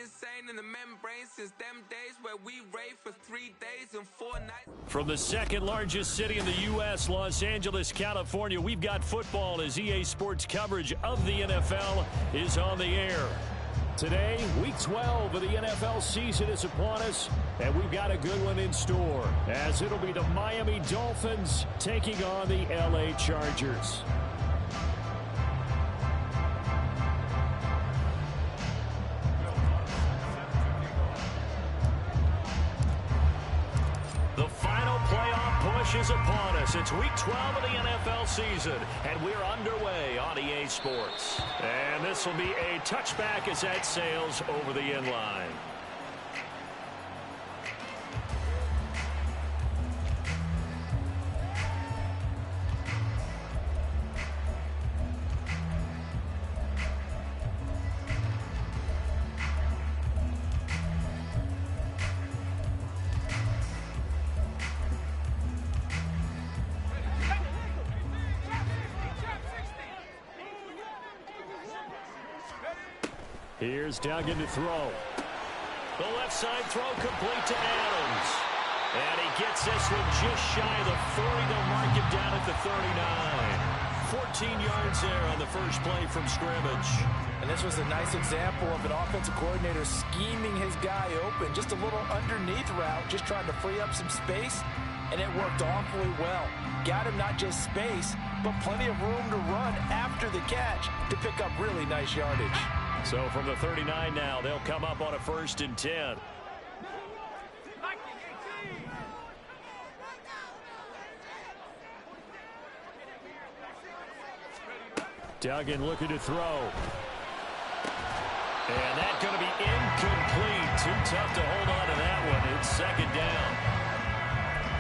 insane in the membrane since them days where we raved for 3 days and 4 nights. From the second largest city in the U.S., Los Angeles, California, we've got football as EA Sports coverage of the NFL is on the air. Today, Week 12 of the NFL season is upon us, and we've got a good one in store, as it'll be the Miami Dolphins taking on the L.A. Chargers. The final playoff push is upon us. It's Week 12 of the NFL season, and we're underway on EA Sports. And this will be a touchback as that sails over the end line. Here's Duggan to throw. The left side throw complete to Adams. And he gets this one just shy of the 40. They'll mark him down at the 39. 14 yards there on the first play from scrimmage. And this was a nice example of an offensive coordinator scheming his guy open. Just a little underneath route, just trying to free up some space. And it worked awfully well. Got him not just space, but plenty of room to run after the catch to pick up really nice yardage. So from the 39 now, they'll come up on a 1st and 10. Duggan looking to throw. And that's going to be incomplete. Too tough to hold on to that one. It's 2nd down.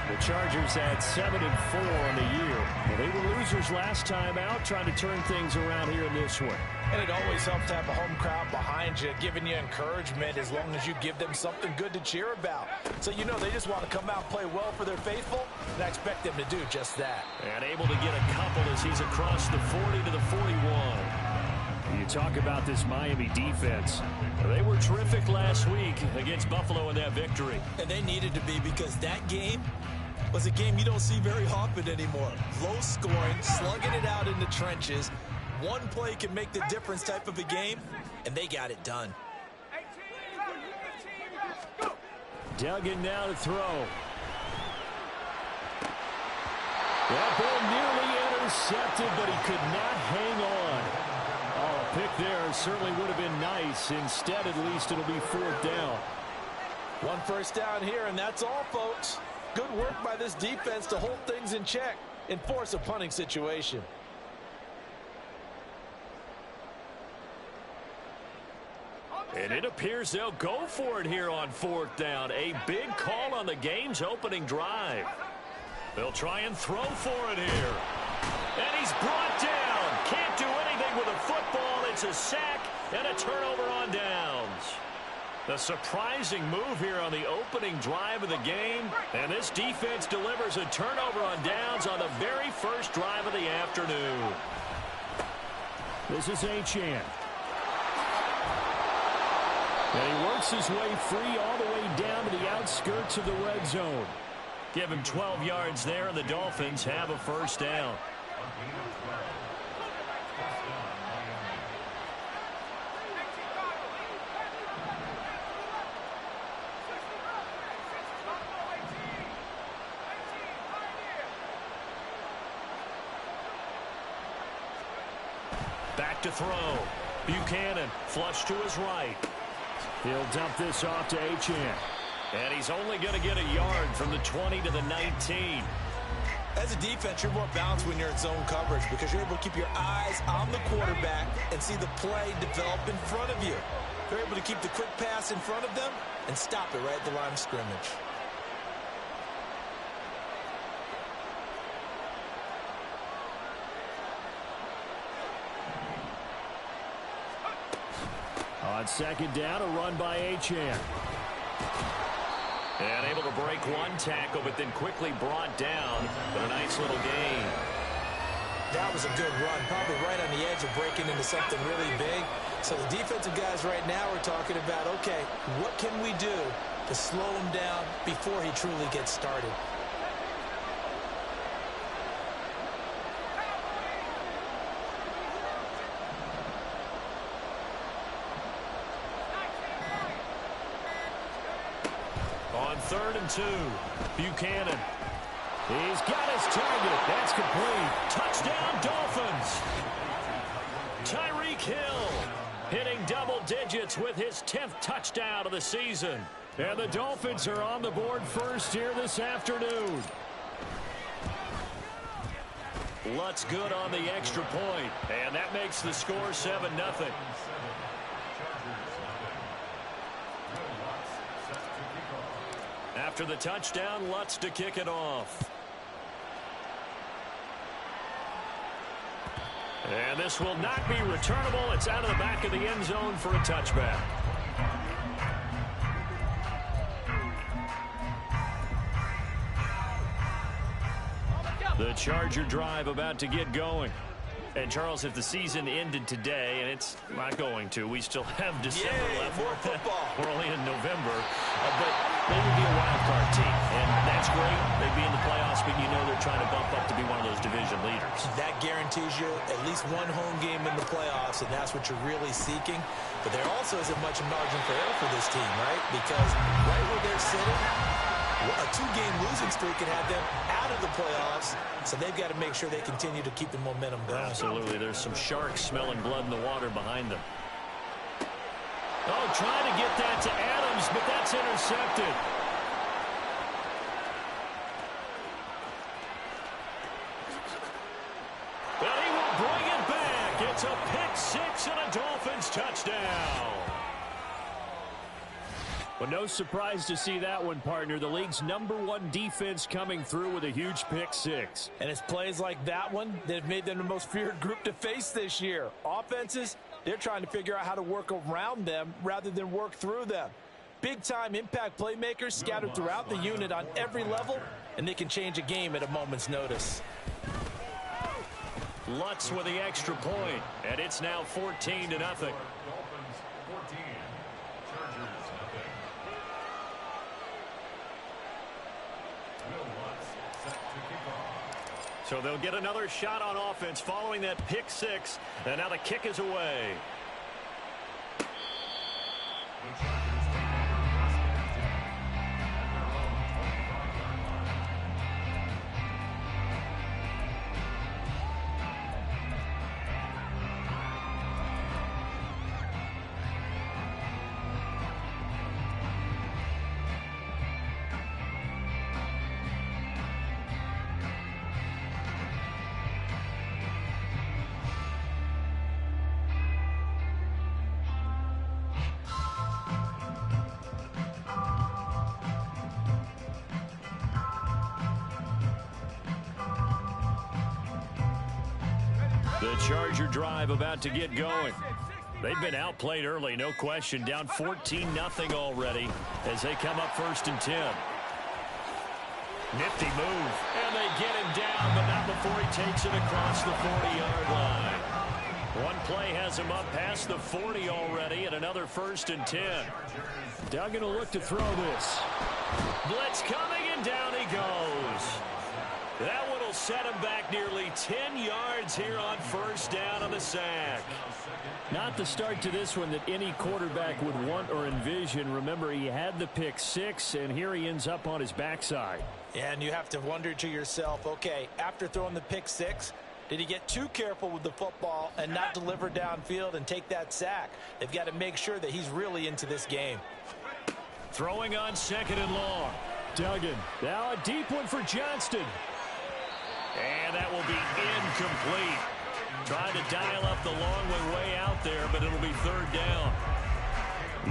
The Chargers had 7-4 on the year. Well, they were losers last time out, trying to turn things around here in this one. And it always helps to have a home crowd behind you, giving you encouragement as long as you give them something good to cheer about. So you know they just want to come out and play well for their faithful, and I expect them to do just that. And able to get a couple as he's across the 40 to the 41. You talk about this Miami defense. They were terrific last week against Buffalo in that victory. And they needed to be, because that game was a game you don't see very often anymore. Low scoring, slugging it out in the trenches. One play can make the difference type of a game, and they got it done. Duggan now to throw. That ball nearly intercepted, but he could not hang on. Oh, a pick there certainly would have been nice. Instead, at least, it'll be 4th down. 1 first down here, and that's all, folks. Good work by this defense to hold things in check and force a punting situation. And it appears they'll go for it here on 4th down. A big call on the game's opening drive. They'll try and throw for it here. And he's brought down. Can't do anything with a football. It's a sack and a turnover on downs. The surprising move here on the opening drive of the game. And this defense delivers a turnover on downs on the very first drive of the afternoon. This is Achane. And he works his way free all the way down to the outskirts of the red zone. Give him 12 yards there, and the Dolphins have a 1st down. Back to throw. Buchanan, flush to his right. He'll dump this off to Achane. And he's only going to get a yard from the 20 to the 19. As a defense, you're more balanced when you're in zone coverage because you're able to keep your eyes on the quarterback and see the play develop in front of you. You're able to keep the quick pass in front of them and stop it right at the line of scrimmage. On 2nd down, a run by Achane. And able to break one tackle, but then quickly brought down. But a nice little gain. That was a good run, probably right on the edge of breaking into something really big. So the defensive guys right now are talking about, okay, what can we do to slow him down before he truly gets started? On 3rd and 2, Buchanan. He's got his target. That's complete. Touchdown, Dolphins. Tyreek Hill hitting double digits with his 10th touchdown of the season. And the Dolphins are on the board first here this afternoon. Lutz good on the extra point, and that makes the score 7-0. After the touchdown, Lutz to kick it off. And this will not be returnable. It's out of the back of the end zone for a touchback. The Charger drive about to get going. And, Charles, if the season ended today, and it's not going to, we still have December left. More football. We're only in November. But they would be a wild card team. And that's great. They'd be in the playoffs, but you know they're trying to bump up to be one of those division leaders. That guarantees you at least one home game in the playoffs, and that's what you're really seeking. But there also isn't much margin for error for this team, right? Because right where they're sitting, a 2-game losing streak could have them out of the playoffs, so they've got to make sure they continue to keep the momentum going. Absolutely. There's some sharks smelling blood in the water behind them. Oh, trying to get that to Adams, but that's intercepted. But he will bring it back. It's a pick six and a Dolphins touchdown. Well, no surprise to see that one, partner. The league's #1 defense coming through with a huge pick six. And it's plays like that one that have made them the most feared group to face this year. Offenses, they're trying to figure out how to work around them rather than work through them. Big-time impact playmakers scattered throughout the unit on every level, and they can change a game at a moment's notice. Lutz with the extra point, and it's now 14-0. So they'll get another shot on offense following that pick six, and now the kick is away. The Charger drive about to get going. They've been outplayed early, no question. Down 14-0 already as they come up 1st and 10. Nifty move. And they get him down, but not before he takes it across the 40-yard line. One play has him up past the 40 already, and another 1st and 10. Duggan will look to throw this. Blitz coming, and down he goes. That one will set him back nearly 10 yards here on 1st down on the sack. Not the start to this one that any quarterback would want or envision. Remember, he had the pick six, and here he ends up on his backside. And you have to wonder to yourself, okay, after throwing the pick six, did he get too careful with the football and not deliver downfield and take that sack? They've got to make sure that he's really into this game. Throwing on 2nd and long. Duggan. Now a deep one for Johnston. And that will be incomplete. Trying to dial up the long way out there, but it'll be 3rd down.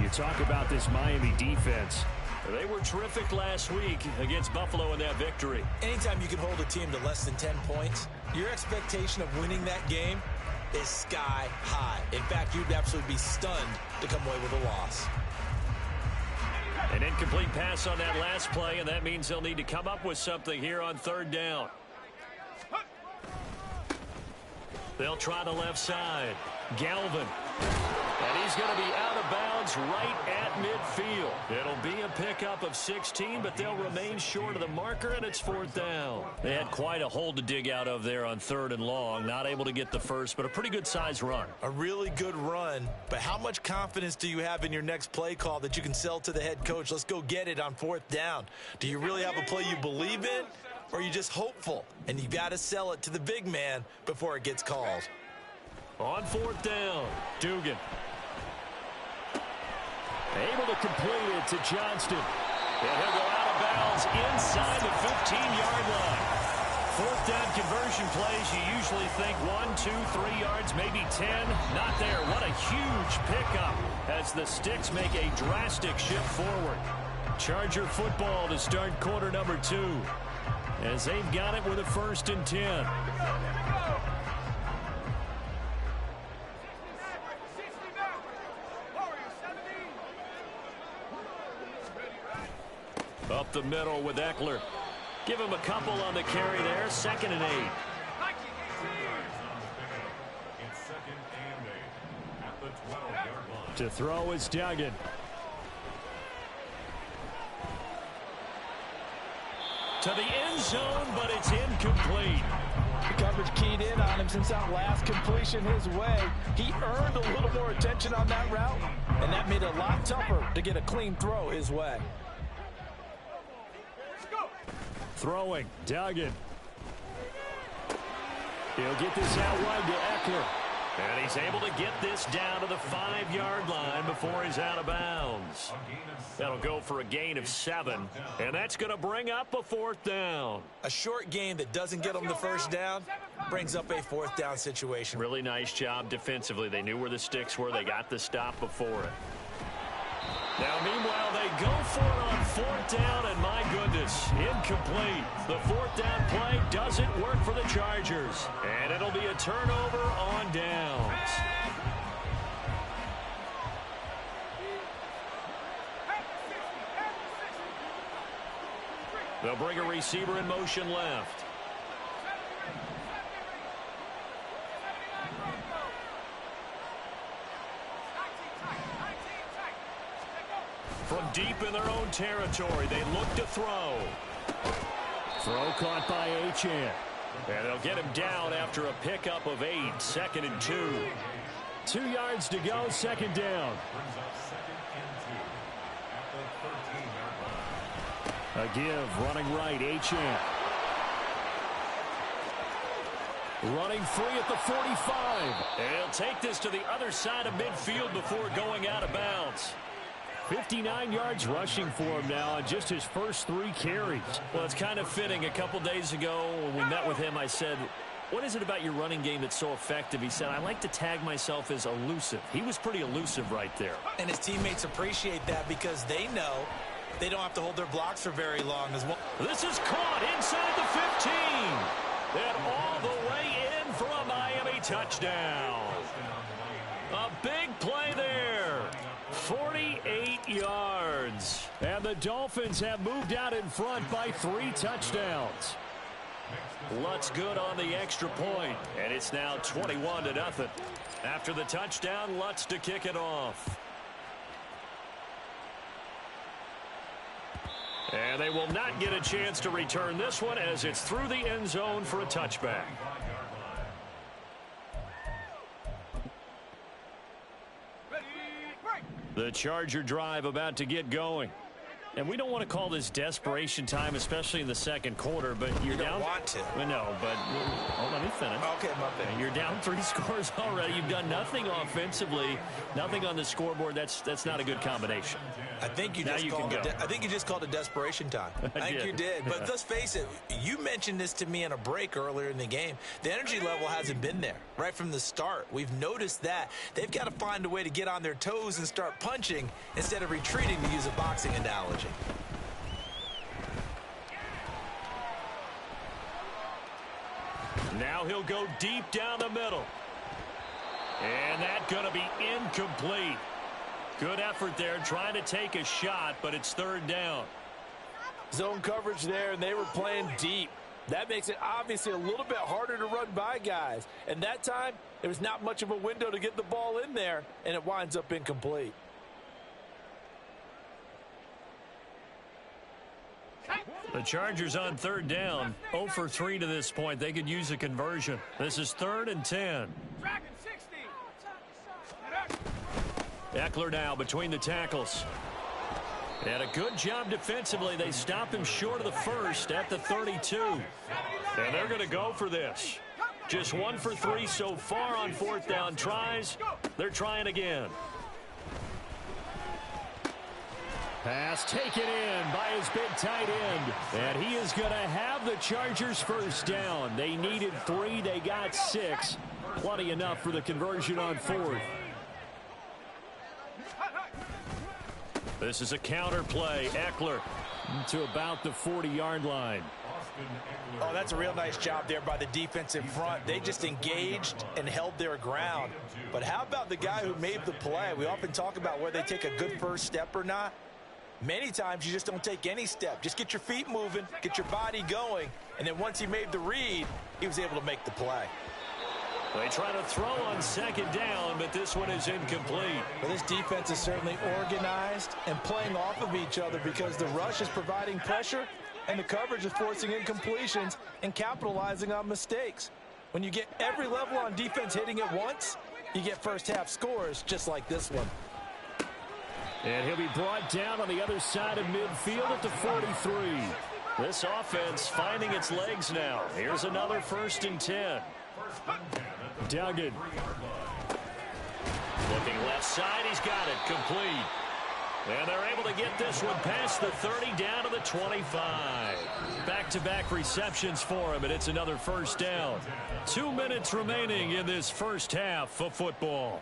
You talk about this Miami defense. They were terrific last week against Buffalo in that victory. Anytime you can hold a team to less than 10 points, your expectation of winning that game is sky high. In fact, you'd absolutely be stunned to come away with a loss. An incomplete pass on that last play, and that means they'll need to come up with something here on 3rd down. They'll try the left side. Galvin. And he's going to be out of bounds right at midfield. It'll be a pickup of 16, but they'll remain short of the marker, and it's 4th down. They had quite a hole to dig out of there on 3rd and long. Not able to get the first, but a pretty good-sized run. A really good run, but how much confidence do you have in your next play call that you can sell to the head coach? Let's go get it on 4th down. Do you really have a play you believe in, or are you just hopeful? And you got to sell it to the big man before it gets called. On 4th down, Dugan. Able to complete it to Johnston. And he'll go out of bounds inside the 15-yard line. 4th down conversion plays, you usually think 1, 2, 3 yards, maybe 10. Not there. What a huge pickup as the Sticks make a drastic shift forward. Charger football to start quarter number 2 as they've got it with a 1st and 10. Up the middle with Eckler. Give him a couple on the carry there. 2nd and 8. To throw is Duggan. To the end zone, but it's incomplete. The coverage keyed in on him since that last completion his way. He earned a little more attention on that route, and that made it a lot tougher to get a clean throw his way. Throwing, Duggan. He'll get this out wide to Eckler. And he's able to get this down to the 5-yard line before he's out of bounds. That'll go for a gain of 7. And that's going to bring up a 4th down. A short gain that doesn't get them the 1st down brings up a 4th down situation. Really nice job defensively. They knew where the Sticks were. They got the stop before it. Now, meanwhile, they go for it on 4th down, and my goodness, incomplete. The 4th down play doesn't work for the Chargers, and it'll be a turnover on downs. They'll bring a receiver in motion left. From deep in their own territory, they look to throw. Throw caught by Achane. And they'll get him down after a pickup of 8, 2nd and 2. 2 yards to go, 2nd down. A give, running right, Achane. Running free at the 45. And he'll take this to the other side of midfield before going out of bounds. 59 yards rushing for him now on just his first 3 carries. Well, it's kind of fitting. A couple days ago when we met with him, I said, what is it about your running game that's so effective? He said, I like to tag myself as elusive. He was pretty elusive right there. And his teammates appreciate that because they know they don't have to hold their blocks for very long as well. This is caught inside the 15. And all the way in for a Miami touchdown. A big play there. 48 yards. And the Dolphins have moved out in front by 3 touchdowns. Lutz good on the extra point, and it's now 21-0. After the touchdown, Lutz to kick it off. And they will not get a chance to return this one as it's through the end zone for a touchback. The Charger drive about to get going. And we don't want to call this desperation time, especially in the 2nd quarter, but you're You down. don't want to. Well, no, but let me finish. Okay, my bad. You're down 3 scores already. You've done nothing offensively, nothing on the scoreboard. That's not a good combination. I think you Now just you called can go. I think you just called it desperation time. I think did. you did. But let's face it, you mentioned this to me in a break earlier in the game. The energy level hasn't been there right from the start. We've noticed that. They've got to find a way to get on their toes and start punching instead of retreating, to use a boxing analogy. Now he'll go deep down the middle. And that's going to be incomplete. Good effort there trying to take a shot, but it's 3rd down. Zone coverage there, and they were playing deep. That makes it obviously a little bit harder to run by guys. And that time, there was not much of a window to get the ball in there, and it winds up incomplete. The Chargers on third down, 0 for 3 to this point. They could use a conversion. This is 3rd and 10. Eckler now between the tackles. And a good job defensively. They stop him short of the first at the 32. And they're going to go for this. Just 1 for 3 so far on 4th down tries. They're trying again. Pass taken in by his big tight end. And he is going to have the Chargers first down. They needed 3. They got 6. Plenty enough for the conversion on 4th. This is a counter play. Eckler to about the 40-yard line. Oh, that's a real nice job there by the defense in front. They just engaged and held their ground. But how about the guy who made the play? We often talk about whether they take a good first step or not. Many times you just don't take any step. Just get your feet moving, get your body going, and then once he made the read, he was able to make the play. They try to throw on 2nd down, but this one is incomplete. Well, this defense is certainly organized and playing off of each other because the rush is providing pressure and the coverage is forcing incompletions and capitalizing on mistakes. When you get every level on defense hitting at once, you get first half scores just like this one. And he'll be brought down on the other side of midfield at the 43. This offense finding its legs now. Here's another 1st and 10. Duggan. Looking left side, he's got it, complete. And they're able to get this one past the 30 down to the 25. Back-to-back receptions for him, and it's another 1st down. 2 minutes remaining in this first half of football.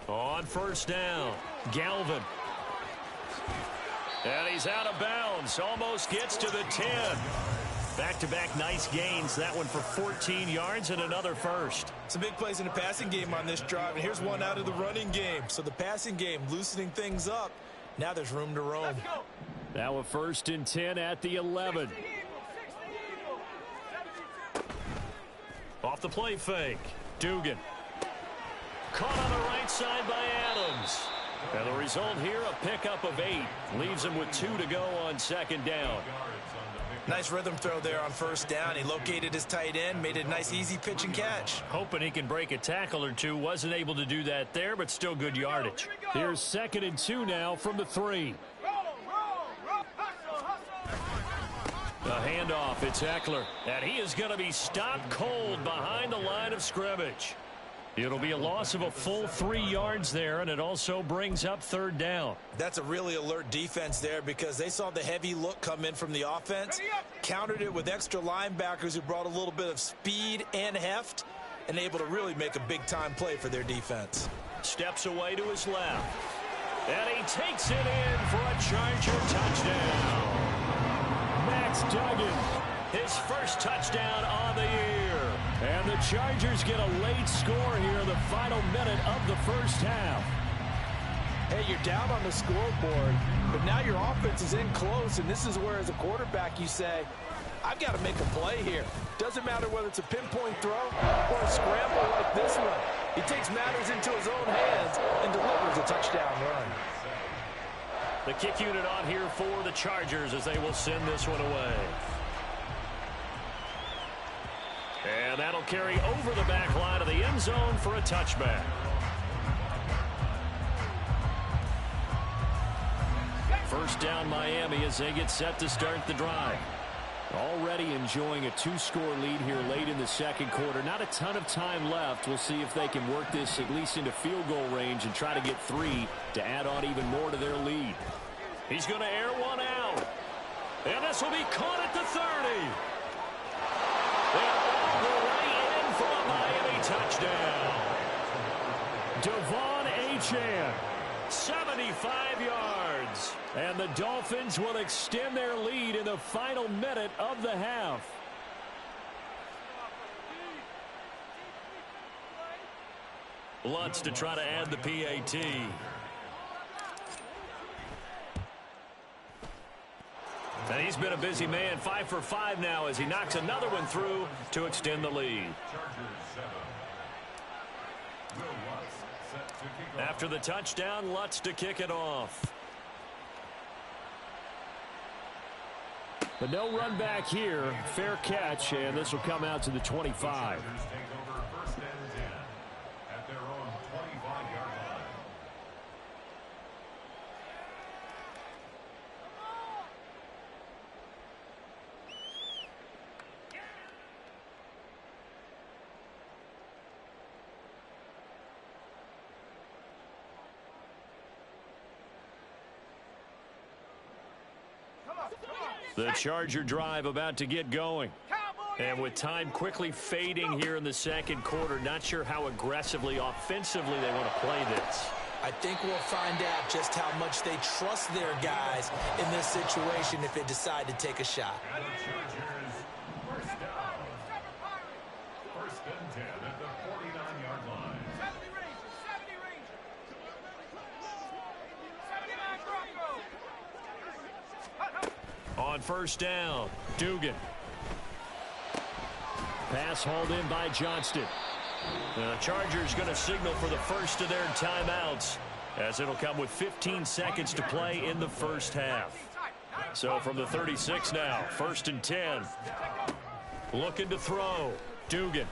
On 1st down, Galvin. And he's out of bounds. Almost gets to the 10. Back-to-back nice gains. That one for 14 yards and another 1st. Some big plays in the passing game on this drive, and here's one out of the running game. So the passing game loosening things up. Now there's room to roam. Now a 1st and 10 at the 11. Off the play fake. Dugan. Caught on the right side by Adams. And the result here, a pickup of 8. Leaves him with 2 to go on 2nd down. Nice rhythm throw there on 1st down. He located his tight end, made it a nice, easy pitch and catch. Hoping he can break a tackle or two. Wasn't able to do that there, but still good yardage. Here's 2nd and 2 now from the 3. The handoff, it's Eckler. And he is going to be stopped cold behind the line of scrimmage. It'll be a loss of a full 3 yards there, and it also brings up 3rd down. That's a really alert defense there because they saw the heavy look come in from the offense, countered it with extra linebackers who brought a little bit of speed and heft, and able to really make a big-time play for their defense. Steps away to his left, and he takes it in for a Charger touchdown. Max Duggan, his first touchdown on the year. And the Chargers get a late score here in the final minute of the first half. Hey, you're down on the scoreboard, but now your offense is in close, and this is where, as a quarterback, you say, I've got to make a play here. Doesn't matter whether it's a pinpoint throw or a scramble like this one. He takes matters into his own hands and delivers a touchdown run. The kick unit on here for the Chargers as they will send this one away. And that'll carry over the back line of the end zone for a touchback. First down Miami as they get set to start the drive. Already enjoying a 2-score lead here late in the 2nd quarter. Not a ton of time left. We'll see if they can work this at least into field goal range and try to get 3 to add on even more to their lead. He's going to air one out. And this will be caught at the 30. And all the way in for a Miami touchdown. Devon Achane 75 yards. And the Dolphins will extend their lead in the final minute of the half. Lutz to try to add the PAT. And he's been a busy man, 5 for 5 now as he knocks another one through to extend the lead. After the touchdown, Lutz to kick it off. But no run back here. Fair catch, and this will come out to the 25. The Charger drive about to get going. And with time quickly fading here in the second quarter, not sure how aggressively, offensively they want to play this. I think we'll find out just how much they trust their guys in this situation if they decide to take a shot. First and 10 at the 49-yard line. 70 Rangers, 70 Rangers. 79 Broncos. On first down, Dugan. Pass hauled in by Johnston. The Chargers going to signal for the first of their timeouts as it'll come with 15 seconds to play in the first half. So from the 36 now, first and 10. Looking to throw, Dugan.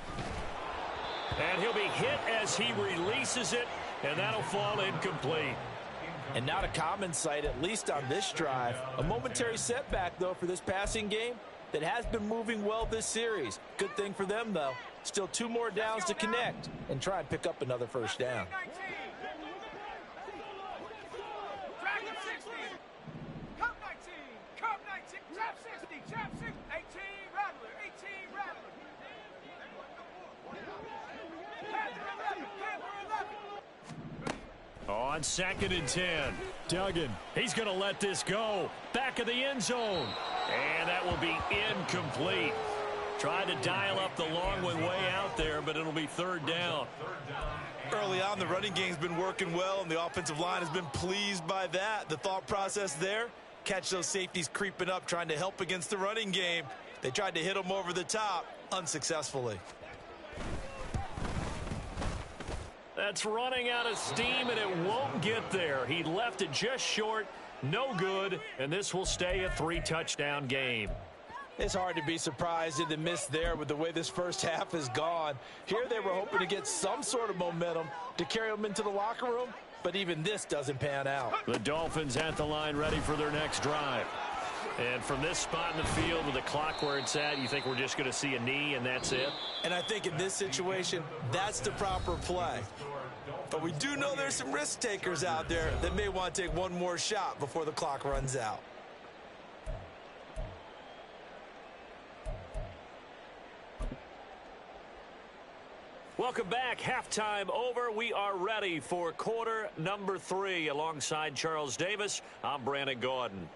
And he'll be hit as he releases it, and that'll fall incomplete. And not a common sight, at least on this drive. A momentary setback, though, for this passing game that has been moving well this series. Good thing for them, though. Still 2 more downs to connect and try and pick up another first down. On second and 10, Duggan. He's going to let this go. Back of the end zone. And that will be incomplete. Tried to dial up the long one way out there, but it'll be third down. Early on, the running game's been working well, and the offensive line has been pleased by that. The thought process there, catch those safeties creeping up, trying to help against the running game. They tried to hit them over the top, unsuccessfully. That's running out of steam, and it won't get there. He left it just short, no good, and this will stay a 3-touchdown game. It's hard to be surprised in the miss there with the way this first half has gone. Here they were hoping to get some sort of momentum to carry them into the locker room, but even this doesn't pan out. The Dolphins at the line ready for their next drive. And from this spot in the field with the clock where it's at, you think we're just going to see a knee and that's it? And I think in this situation, that's the proper play. But we do know there's some risk takers out there that may want to take one more shot before the clock runs out. Welcome back. Halftime over. We are ready for quarter number 3. Alongside Charles Davis, I'm Brandon Gordon.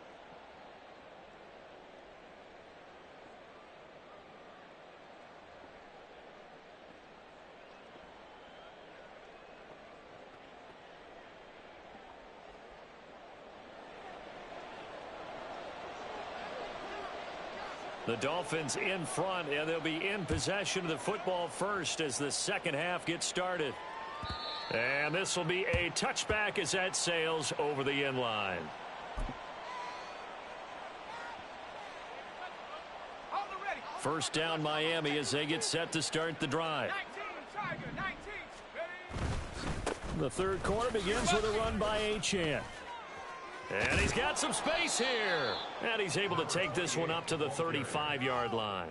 The Dolphins in front, and they'll be in possession of the football first as the second half gets started. And this will be a touchback as that sails over the end line. First down Miami as they get set to start the drive. The third quarter begins with a run by Achane. And he's got some space here. And he's able to take this one up to the 35-yard line.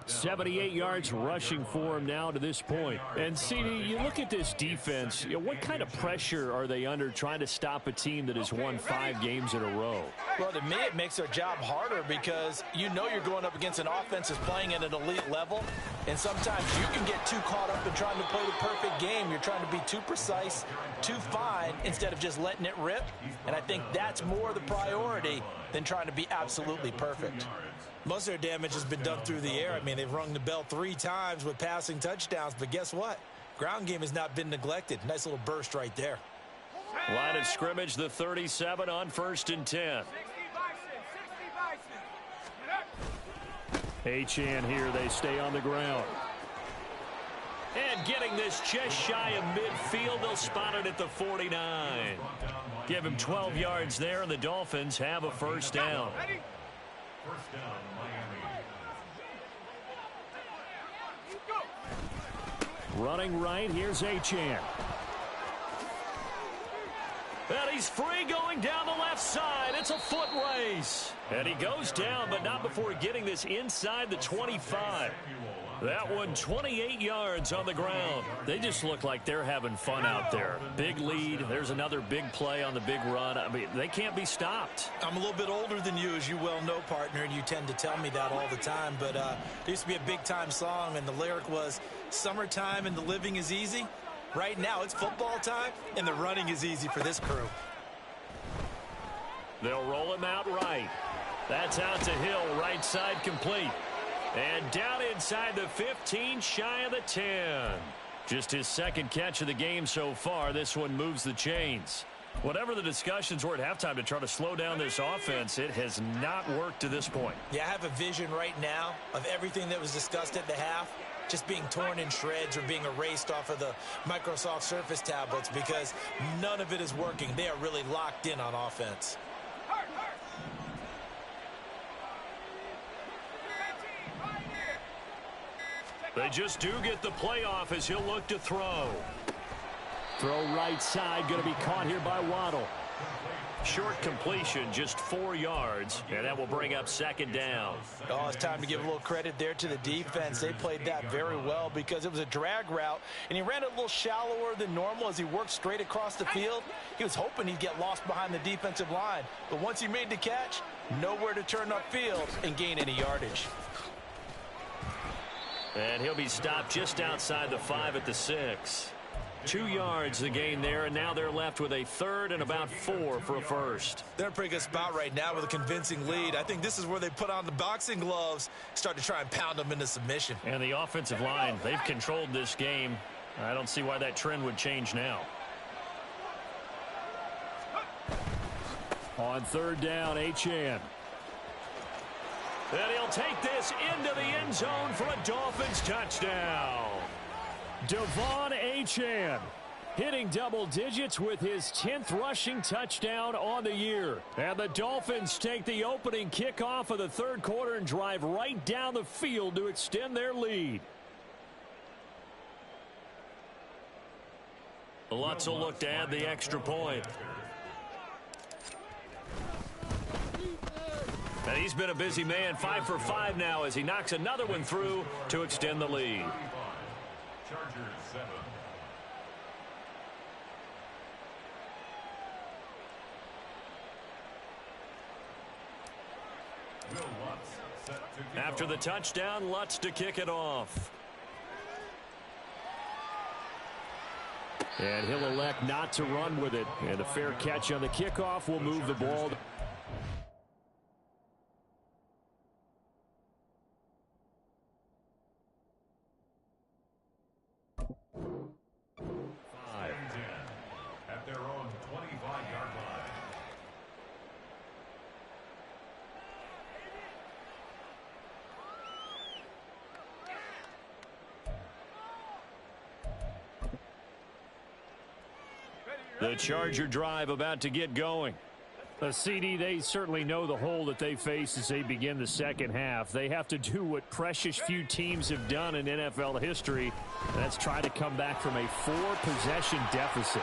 78 yards rushing for him now to this point. And, CD, you look at this defense, what kind of pressure are they under trying to stop a team that has won 5 games in a row? Well, to me, it makes their job harder because you know you're going up against an offense that's playing at an elite level, and sometimes you can get too caught up in trying to play the perfect game. You're trying to be too precise, too fine, instead of just letting it rip, and I think that's more the priority than trying to be absolutely perfect. Most of their damage has been done through the air. I mean, they've rung the bell 3 times with passing touchdowns, but guess what? Ground game has not been neglected. Nice little burst right there. Line of scrimmage, the 37 on 1st and 10. Achane here, they stay on the ground. And getting this just shy of midfield, they'll spot it at the 49. Give him 12 yards there, and the Dolphins have a first down. First down, Miami. Running right, here's Achane. And he's free going down the left side. It's a foot race. And he goes down, but not before getting this inside the 25. That one 28 yards on the ground. They just look like they're having fun out there. Big lead. There's another big play on the big run. I mean, they can't be stopped. I'm a little bit older than you, as you well know, partner, and you tend to tell me that all the time. But there used to be a big-time song, and the lyric was, "Summertime and the living is easy." Right now, it's football time, and the running is easy for this crew. They'll roll him out right. That's out to Hill, right side complete. And down inside the 15, shy of the 10. Just his second catch of the game so far. This one moves the chains. Whatever the discussions were at halftime to try to slow down this offense, it has not worked to this point. Yeah, I have a vision right now of everything that was discussed at the half just being torn in shreds or being erased off of the Microsoft Surface tablets because none of it is working. They are really locked in on offense. They just do get the playoff as he'll look to throw. Throw right side, going to be caught here by Waddle. Short completion, just 4 yards, and that will bring up second down. Oh, it's time to give a little credit there to the defense. They played that very well because it was a drag route, and he ran it a little shallower than normal as he worked straight across the field. He was hoping he'd get lost behind the defensive line, but once he made the catch, nowhere to turn upfield and gain any yardage. And he'll be stopped just outside the 5 at the 6. 2 yards the gain there, and now they're left with a third and about 4 for a first. They're in a pretty good spot right now with a convincing lead. I think this is where they put on the boxing gloves, start to try and pound them into submission. And the offensive line, they've controlled this game. I don't see why that trend would change now. On third down, Achane. And he'll take this into the end zone for a Dolphins touchdown. Devon Achane hitting double digits with his 10th rushing touchdown on the year. And the Dolphins take the opening kickoff of the third quarter and drive right down the field to extend their lead. Lutz will look to add the extra point. And he's been a busy man, 5 for 5 now as he knocks another one through to extend the lead. Chargers 7. Will Lutz set to kick After the touchdown, Lutz to kick it off. And he'll elect not to run with it. And a fair catch on the kickoff will move the ball. at their own 25-yard line. The Charger drive about to get going. CD, they certainly know the hole that they face as they begin the second half. They have to do what precious few teams have done in NFL history. That's try to come back from a 4-possession deficit.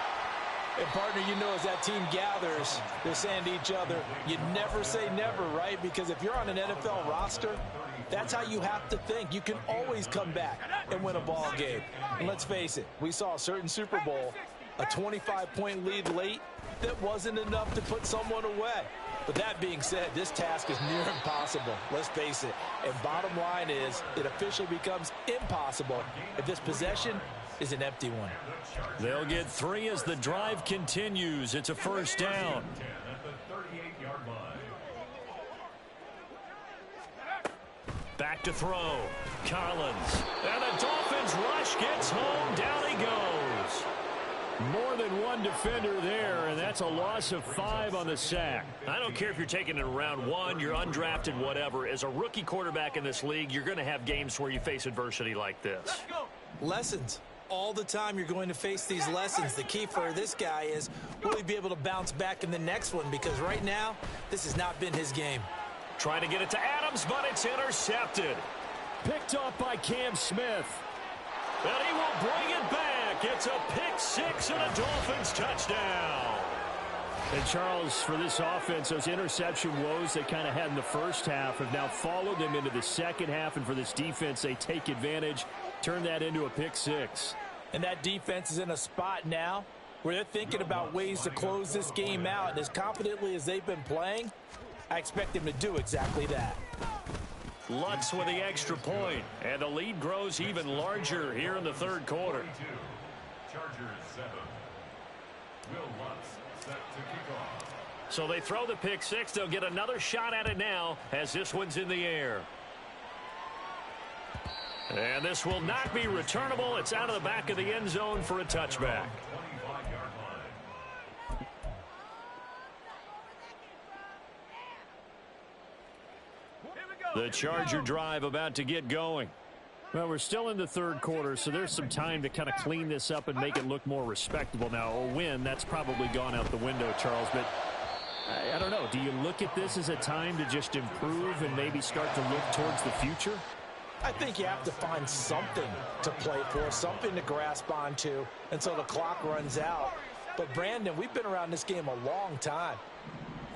And, partner, you know, as that team gathers, they're saying to each other, you never say never, right? Because if you're on an NFL roster That's how you have to think. You can always come back and win a ball game. And let's face it, we saw a certain Super Bowl, a 25-point lead late that wasn't enough to put someone away. But that being said, this task is near impossible. Let's face it. And bottom line is, it officially becomes impossible if this possession is an empty one. They'll get 3 as the drive continues. It's a first down. Back to throw. Collins. And the Dolphins rush gets home. Down he goes. More than one defender there, and that's a loss of 5 on the sack. I don't care if you're taking it in round 1, you're undrafted, whatever. As a rookie quarterback in this league, you're going to have games where you face adversity like this. Lessons. All the time you're going to face these lessons. The key for this guy is, will he be able to bounce back in the next one? Because right now, this has not been his game. Trying to get it to Adams, but it's intercepted. Picked off by Cam Smith. And he will bring it back. It's a pick 6 and a Dolphins touchdown. And Charles, for this offense, those interception woes they kind of had in the first half have now followed them into the second half. And for this defense, they take advantage, turn that into a pick 6. And that defense is in a spot now where they're thinking about ways to close this game out. And as confidently as they've been playing, I expect them to do exactly that. Lutz with the extra point, and the lead grows even larger here in the third quarter. Chargers 7. Will Lutz set to kick off. So they throw the pick 6. They'll get another shot at it now as this one's in the air. And this will not be returnable. It's out of the back of the end zone for a touchback. 25-yard line. The Charger drive about to get going. Well, we're still in the third quarter, so there's some time to kind of clean this up and make it look more respectable. Now, a win, that's probably gone out the window, Charles, but I don't know. Do you look at this as a time to just improve and maybe start to look towards the future? I think you have to find something to play for, something to grasp onto until the clock runs out. But, Brandon, we've been around this game a long time.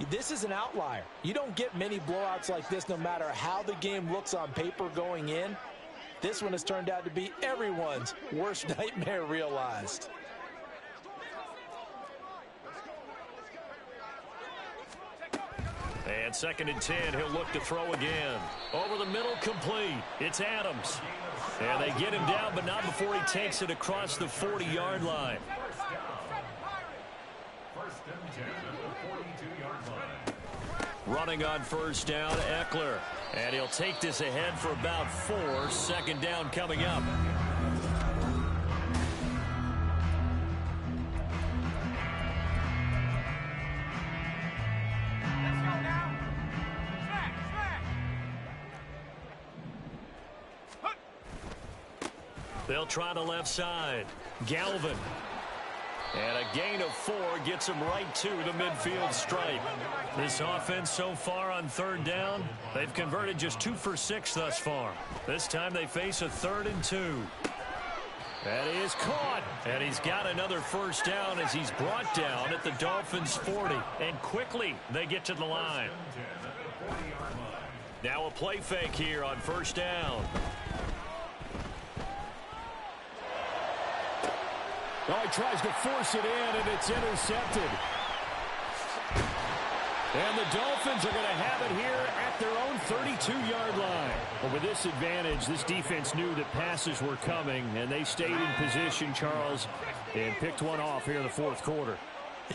This is an outlier. You don't get many blowouts like this no matter how the game looks on paper going in. This one has turned out to be everyone's worst nightmare realized. And 2nd and 10, he'll look to throw again. Over the middle, complete. It's Adams. And they get him down, but not before he takes it across the 40-yard line. First and 10 at the 42-yard line. Running on first down, Eckler. And he'll take this ahead for about 4. 2nd down coming up. They'll try the left side. Galvin. And a gain of 4 gets him right to the midfield stripe. This offense so far on 3rd down, they've converted just 2 for 6 thus far. This time they face a 3rd and 2. And he is caught. And he's got another first down as he's brought down at the Dolphins' 40. And quickly they get to the line. Now a play fake here on first down. Oh, he tries to force it in, and it's intercepted. And the Dolphins are going to have it here at their own 32-yard line. But with this advantage, this defense knew that passes were coming, and they stayed in position, Charles, and picked one off here in the fourth quarter.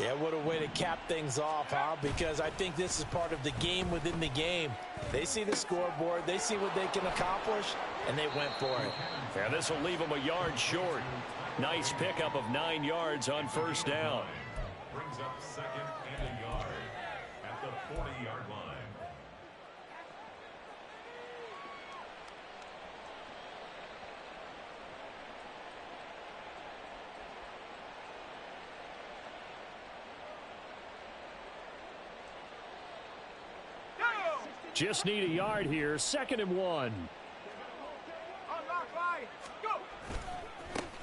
Yeah, what a way to cap things off, huh? Because I think this is part of the game within the game. They see the scoreboard, they see what they can accomplish, and they went for it. Yeah, this will leave them a yard short. Nice pickup of 9 yards on first down. Brings up 2nd and a yard at the 40-yard line. Just need a yard here. 2nd and 1.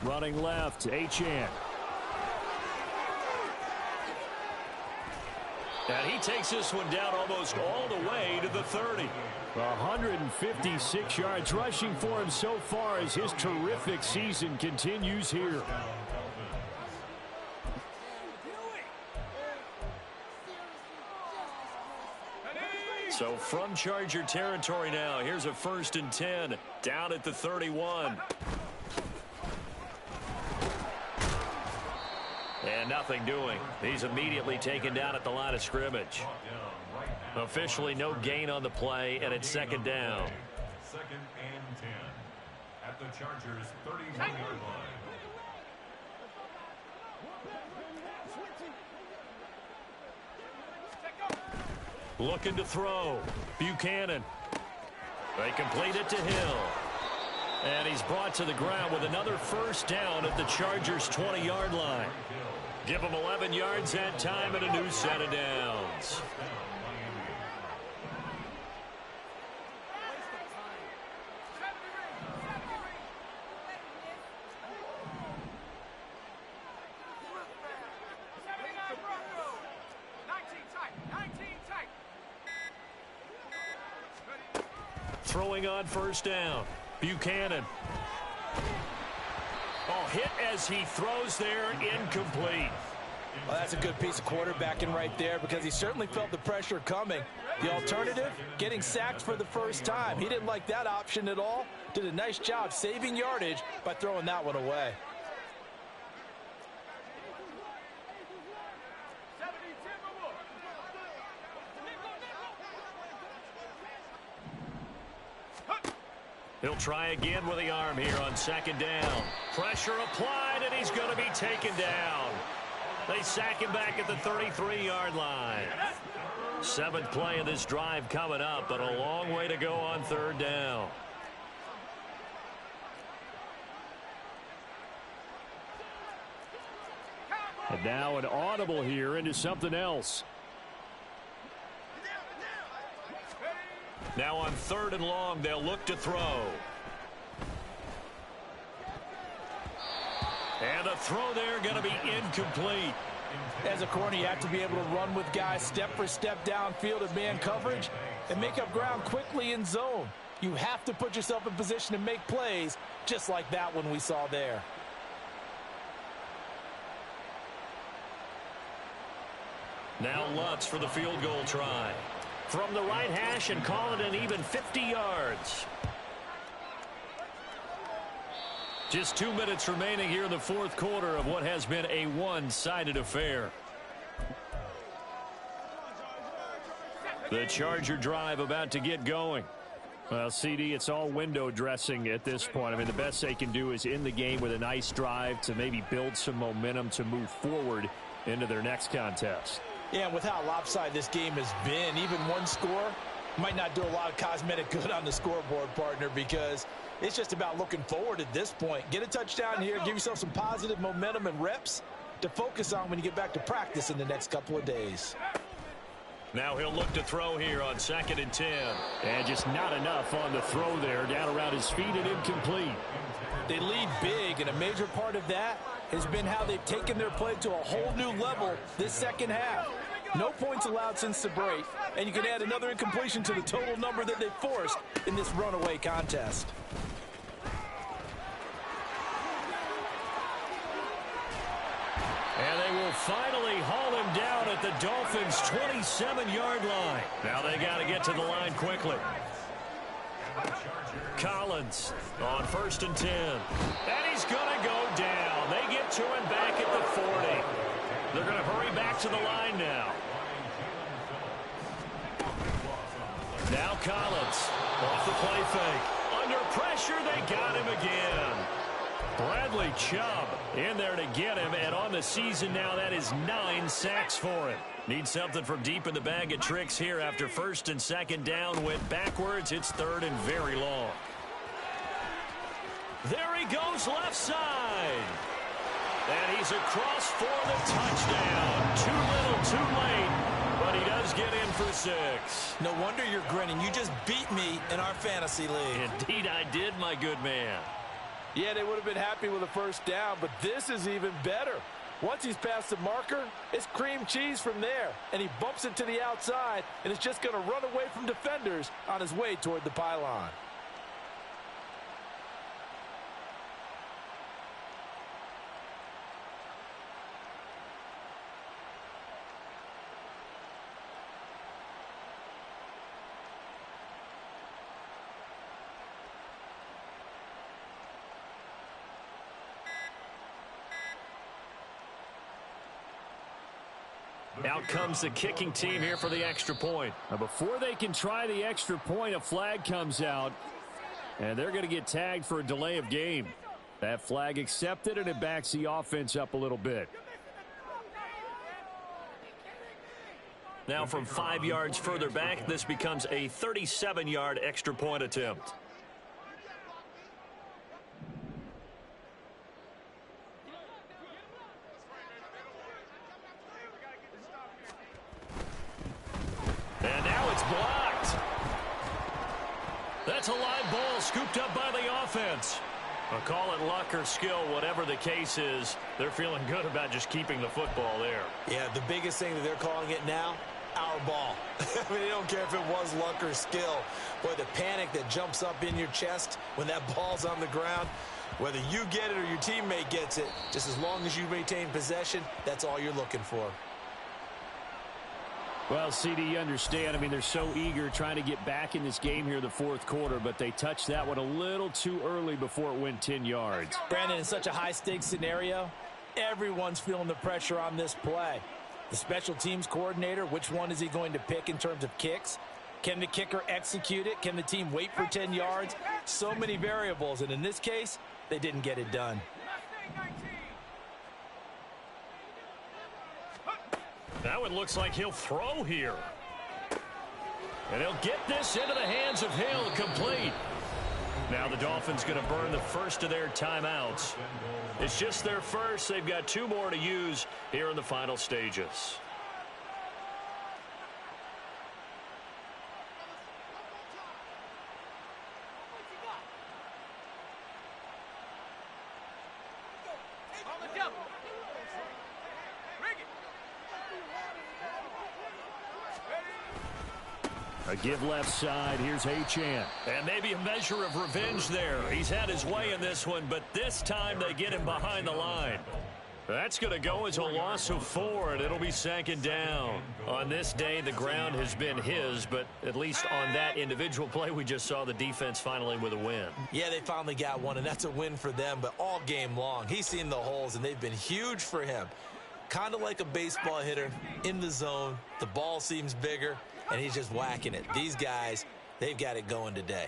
Running left, Achane. And he takes this one down almost all the way to the 30. 156 yards rushing for him so far as his terrific season continues here. So from Charger territory now, here's a 1st and 10 down at the 31. And nothing doing. He's immediately taken down at the line of scrimmage. Officially no gain on the play, and it's 2nd down. 2nd and 10 at the Chargers' 31-yard line. Looking to throw. Buchanan. They complete it to Hill. And he's brought to the ground with another 1st down at the Chargers' 20-yard line. Give him 11 yards that time and a new set of downs. Throwing on 1st down. Buchanan. Oh, hit as he throws there, incomplete. Well, that's a good piece of quarterbacking right there because he certainly felt the pressure coming. The alternative, getting sacked for the 1st time. He didn't like that option at all. Did a nice job saving yardage by throwing that one away. He'll try again with the arm here on 2nd down. Pressure applied, and he's going to be taken down. They sack him back at the 33-yard line. 7th play of this drive coming up, but a long way to go on 3rd down. And now an audible here into something else. Now on 3rd and long, they'll look to throw. And a throw there going to be incomplete. As a corner, you have to be able to run with guys step for step downfield in man coverage and make up ground quickly in zone. You have to put yourself in position to make plays just like that one we saw there. Now Lutz for the field goal try. From the right hash and call it an even 50 yards. Just 2 minutes remaining here in the 4th quarter of what has been a one-sided affair. The Charger drive about to get going. Well, CD, it's all window dressing at this point. I mean, the best they can do is end the game with a nice drive to maybe build some momentum to move forward into their next contest. Yeah, and with how lopsided this game has been, even one score might not do a lot of cosmetic good on the scoreboard, partner, because it's just about looking forward at this point. Get a touchdown here, give yourself some positive momentum and reps to focus on when you get back to practice in the next couple of days. Now he'll look to throw here on 2nd and 10. And just not enough on the throw there. Down around his feet and incomplete. They lead big, and a major part of that has been how they've taken their play to a whole new level this 2nd half. No points allowed since the break, and you can add another incompletion to the total number that they forced in this runaway contest. And they will finally haul him down at the Dolphins' 27-yard line. Now they got to get to the line quickly. Collins on 1st and 10. And he's going to go down. They get to him back at the 40. They're going to hurry back to the line now. Now Collins off the play fake. Under pressure, they got him again. Bradley Chubb in there to get him, and on the season now, that is 9 sacks for him. Need something from deep in the bag of tricks here after 1st and 2nd down. Went backwards. It's 3rd and very long. There he goes left side. And he's across for the touchdown. Too little, too late. But he does get in for 6. No wonder you're grinning. You just beat me in our fantasy league. Indeed I did, my good man. Yeah, they would have been happy with a 1st down, but this is even better. Once he's past the marker, it's cream cheese from there. And he bumps it to the outside, and it's just going to run away from defenders on his way toward the pylon. Out comes the kicking team here for the extra point. Now before they can try the extra point, a flag comes out, and they're going to get tagged for a delay of game. That flag accepted, and it backs the offense up a little bit. Now from 5 yards further back, this becomes a 37-yard extra point attempt. And now it's blocked. That's a live ball scooped up by the offense. I'll call it luck or skill, whatever the case is. They're feeling good about just keeping the football there. Yeah, the biggest thing that they're calling it now, our ball. I mean, they don't care if it was luck or skill. Boy, the panic that jumps up in your chest when that ball's on the ground, whether you get it or your teammate gets it, just as long as you maintain possession, that's all you're looking for. Well, CD, you understand. I mean, they're so eager trying to get back in this game here in the fourth quarter, but they touched that one a little too early before it went 10 yards. Brandon, in such a high-stakes scenario, everyone's feeling the pressure on this play. The special teams coordinator, which one is he going to pick in terms of kicks? Can the kicker execute it? Can the team wait for 10 yards? So many variables, and in this case, they didn't get it done. Now it looks like he'll throw here. And he'll get this into the hands of Hill, complete. Now the Dolphins going to burn the first of their timeouts. It's just their first. They've got 2 more to use here in the final stages. A give left side. Here's Achane. And maybe a measure of revenge there. He's had his way in this one, but this time they get him behind the line. That's going to go as a loss of 4, and it'll be 2nd down. On this day, the ground has been his, but at least on that individual play, we just saw the defense finally with a win. Yeah, they finally got one, and that's a win for them, but all game long, he's seen the holes, and they've been huge for him. Kind of like a baseball hitter in the zone. The ball seems bigger, and he's just whacking it. These guys, they've got it going today.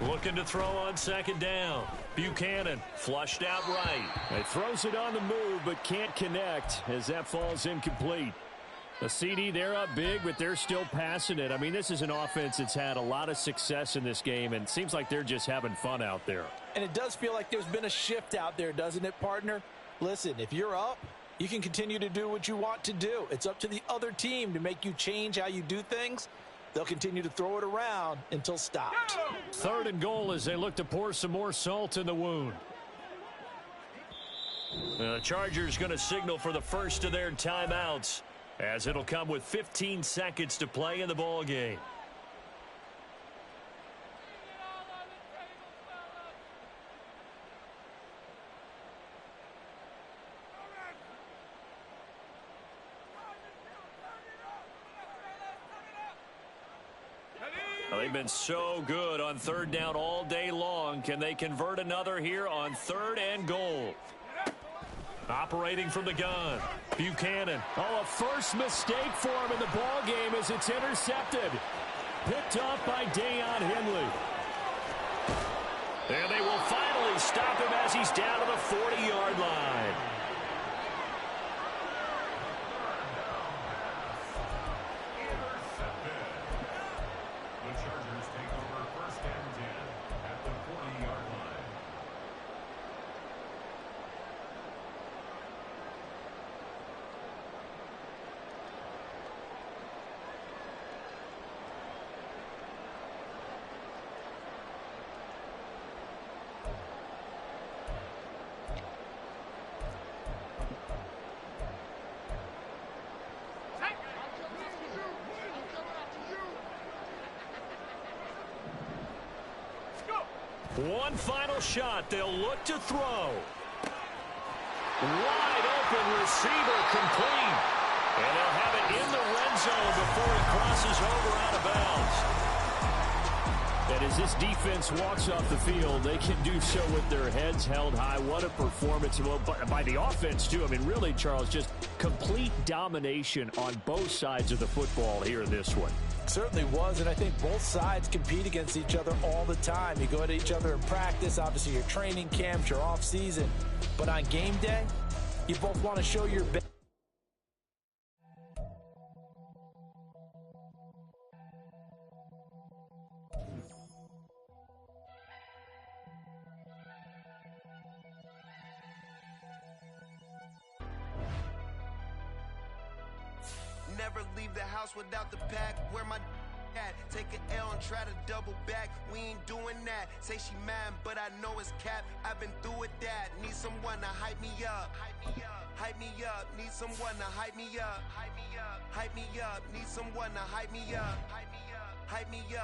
Looking to throw on 2nd down. Buchanan flushed out right. He throws it on the move, but can't connect as that falls incomplete. The CD, they're up big, but they're still passing it. I mean, this is an offense that's had a lot of success in this game, and it seems like they're just having fun out there. And it does feel like there's been a shift out there, doesn't it, partner? Listen, if you're up, you can continue to do what you want to do. It's up to the other team to make you change how you do things. They'll continue to throw it around until stopped. 3rd and goal as they look to pour some more salt in the wound. The Chargers going to signal for the first of their timeouts, as it'll come with 15 seconds to play in the ball game. Well, they've been so good on 3rd down all day long. Can they convert another here on 3rd and goal? Operating from the gun, Buchanan. Oh, a first mistake for him in the ball game as it's intercepted. Picked off by Deion Henley. And they will finally stop him as he's down to the 40-yard line. The Chargers take over 1st and 10 at the 40-yard line. One final shot. They'll look to throw. Wide open receiver complete. And they'll have it in the red zone before it crosses over out of bounds. And as this defense walks off the field, they can do so with their heads held high. What a performance by the offense, too. I mean, really, Charles, just complete domination on both sides of the football here in this one. Certainly was, and I think both sides compete against each other all the time. You go at each other in practice, obviously your training camps, your off season. But on game day, you both want to show your best. Never leave the house without the pack. Where my at? Take an L and try to double back. We ain't doing that. Say she mad, but I know it's cap. I've been through with that. Need someone to hype me up. Hype me up. Hype me up. Need someone to hype me up. Hype me up. Hype me up. Need someone to hype me up. Hype me up. Hype me up.